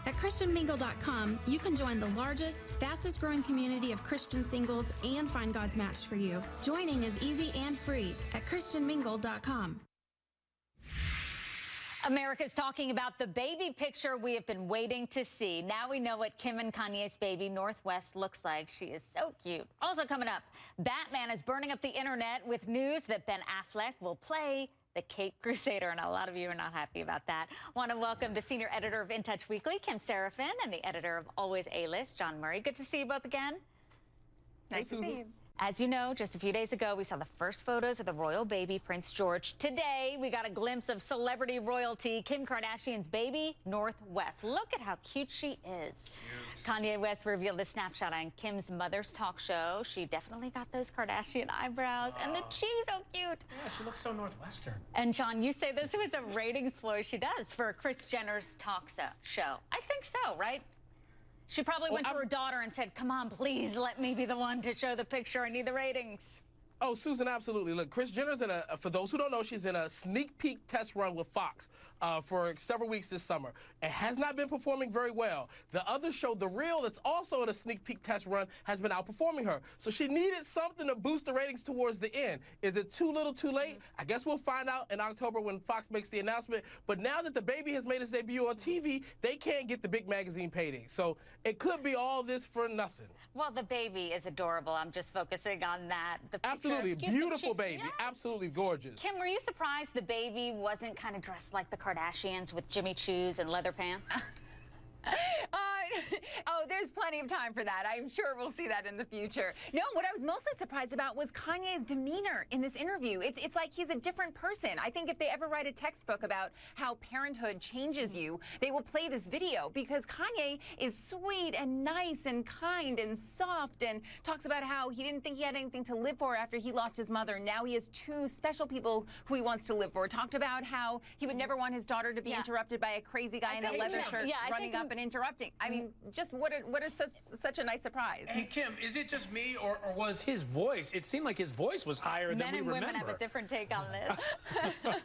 At ChristianMingle.com, you can join the largest, fastest growing community of Christian singles and find God's match for you. Joining is easy and free at ChristianMingle.com. America's talking about the baby picture we have been waiting to see. Now we know what Kim and Kanye's baby, Northwest, looks like. She is so cute. Also coming up, Batman is burning up the internet with news that Ben Affleck will play the Cape Crusader, and a lot of you are not happy about that. Want to welcome the senior editor of In Touch Weekly, Kim Seraphin, and the editor of Always A-List, Jawn Murray. Good to see you both again. Nice to see you. As you know, just a few days ago, we saw the first photos of the royal baby, Prince George. Today, we got a glimpse of celebrity royalty, Kim Kardashian's baby, Northwest. Look at how cute she is. Kanye West revealed a snapshot on Kim's mother's talk show. She definitely got those Kardashian eyebrows, and she's so cute. Yeah, she looks so Northwestern. And Jawn, you say this was a ratings ploy. She does for Kris Jenner's talk show. I think so, right? She probably went to her daughter and said, come on, please let me be the one to show the picture. I need the ratings. Oh, Susan, absolutely. Look, Kris Jenner's in for those who don't know, she's in a sneak peek test run with Fox for several weeks this summer. It has not been performing very well. The other show, The Real, that's also in a sneak peek test run, has been outperforming her. So she needed something to boost the ratings towards the end. Is it too little, too late? I guess we'll find out in October when Fox makes the announcement. But now that the baby has made its debut on TV, they can't get the big magazine payday. So it could be all this for nothing. Well, the baby is adorable. I'm just focusing on that. The Absolutely. Beautiful baby. Yes. Absolutely gorgeous. Kim, were you surprised the baby wasn't kind of dressed like the Kardashians with Jimmy Choos and leather pants? Oh, there's plenty of time for that. I'm sure we'll see that in the future. No, what I was mostly surprised about was Kanye's demeanor in this interview. It's like he's a different person. I think if they ever write a textbook about how parenthood changes you, they will play this video because Kanye is sweet and nice and kind and soft and talks about how he didn't think he had anything to live for after he lost his mother. Now he has two special people who he wants to live for. Talked about how he would never want his daughter to be interrupted by a crazy guy in a leather shirt running up and interrupting. I mean, just what is such a nice surprise. Hey, Kim, is it just me, or was his voice, it seemed like his voice was higher than we remember. Men and women have a different take on this.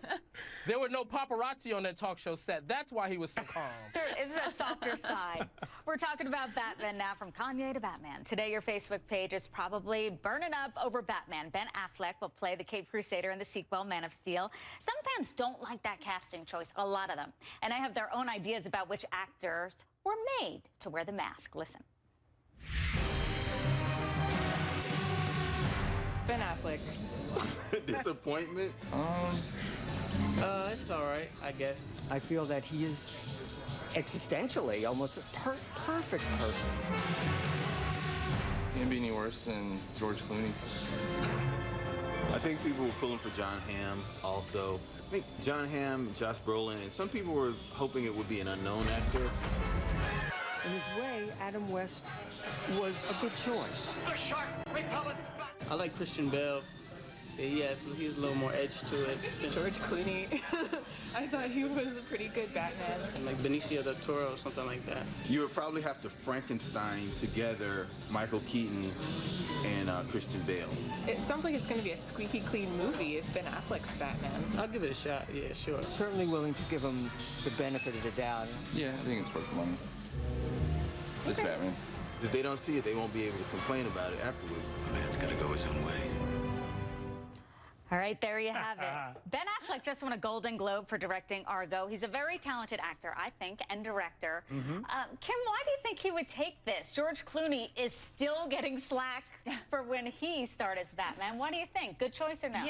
There were no paparazzi on that talk show set. That's why he was so calm. There is a softer side. We're talking about Batman now, from Kanye to Batman. Today, your Facebook page is probably burning up over Batman. Ben Affleck will play the Cape Crusader in the sequel, Man of Steel. Some fans don't like that casting choice, a lot of them. And I have their own ideas about which actors were made to wear the mask. Listen. Ben Affleck. Disappointment? It's all right, I guess. I feel that he is existentially almost a perfect person. Can't be any worse than George Clooney. I think people were pulling for John Hamm also. I think John Hamm, Josh Brolin, and some people were hoping it would be an unknown actor. In his way, Adam West was a good choice. I like Christian Bale. Yes, he's a little more edge to it. George Clooney. I thought he was a pretty good Batman. And like Benicio del Toro or something like that. You would probably have to Frankenstein together Michael Keaton and Christian Bale. It sounds like it's going to be a squeaky clean movie if Ben Affleck's Batman. I'll give it a shot, yeah, sure. Certainly willing to give him the benefit of the doubt. Yeah, I think it's worth the money. It's Batman. If they don't see it, they won't be able to complain about it afterwards. The man's got to go his own way. All right, there you have it. Ben Affleck just won a Golden Globe for directing Argo. He's a very talented actor, I think, and director. Kim, why do you think he would take this? George Clooney is still getting slack for when he started as Batman. What do you think? Good choice or no?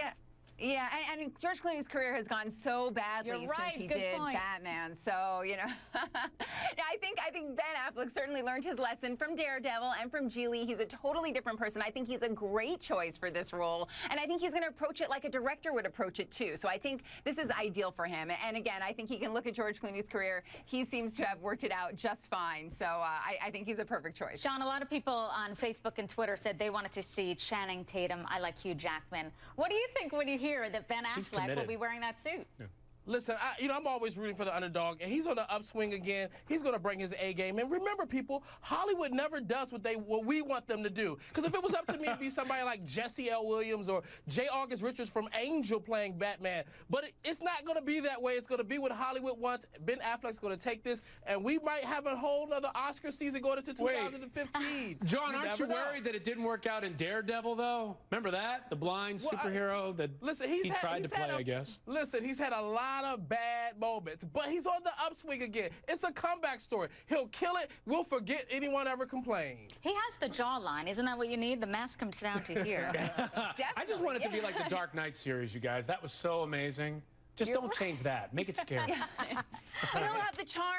Yeah, and George Clooney's career has gone so badly since he did Batman. So, you know, I think Ben Affleck certainly learned his lesson from Daredevil and from Geely. He's a totally different person. I think he's a great choice for this role, and I think he's going to approach it like a director would approach it too. So I think this is ideal for him. And again, I think he can look at George Clooney's career. He seems to have worked it out just fine. So I think he's a perfect choice. Jawn, a lot of people on Facebook and Twitter said they wanted to see Channing Tatum. I like Hugh Jackman. What do you think when you hear that Ben Affleck will be wearing that suit? Yeah. Listen, I'm always rooting for the underdog, and he's on the upswing again. He's going to bring his A game. And remember, people, Hollywood never does what we want them to do. Because if it was up to me, it'd be somebody like Jesse L. Williams or J. August Richards from Angel playing Batman. But it's not going to be that way. It's going to be what Hollywood wants. Ben Affleck's going to take this, and we might have a whole nother Oscar season going into 2015. John, aren't you worried that it didn't work out in Daredevil, though? Remember that? The blind superhero that he tried to play, I guess. Listen, he's had a lot of bad moments, but he's on the upswing again. It's a comeback story. He'll kill it. We'll forget anyone ever complained. He has the jawline. Isn't that what you need? The mask comes down to here. I just want it to be like the Dark Knight series, you guys. That was so amazing. Just don't change that. Make it scary. But he'll have the charm.